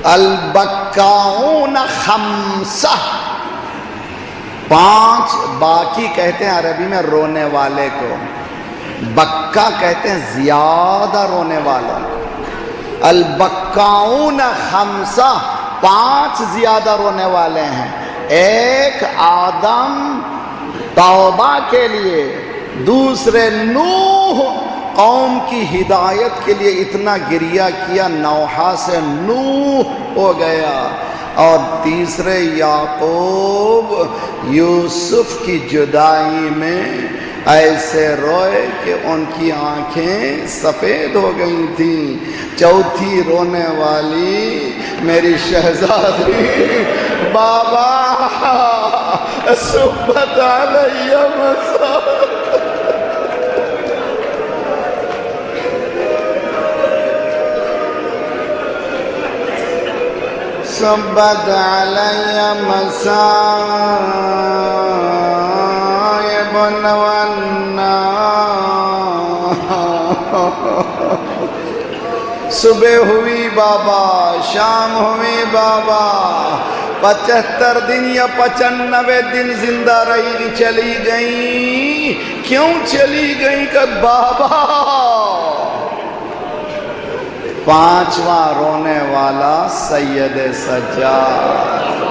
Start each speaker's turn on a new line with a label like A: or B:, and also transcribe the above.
A: البکاؤن خمسہ، 5، باکی کہتے ہیں عربی میں رونے والے کو، بکا کہتے ہیں زیادہ رونے والا۔ البکاؤن خمسہ، 5 زیادہ رونے والے ہیں۔ ایک آدم توبہ کے لیے، دوسرے نوح قوم کی ہدایت کے لیے اتنا گریہ کیا نوحہ سے نوح ہو گیا، اور تیسرے یعقوب یوسف کی جدائی میں ایسے روئے کہ ان کی آنکھیں سفید ہو گئی تھیں۔ چوتھی رونے والی میری شہزادی بابا صبت علیہ مساء، صبت علی مصائب والنار۔ صبح ہوئی بابا، شام ہوئی بابا، 75 دن یا 95 دن زندہ رہی، چلی گئی۔ کیوں چلی گئی کہ بابا 5واں رونے والا سید سجاد۔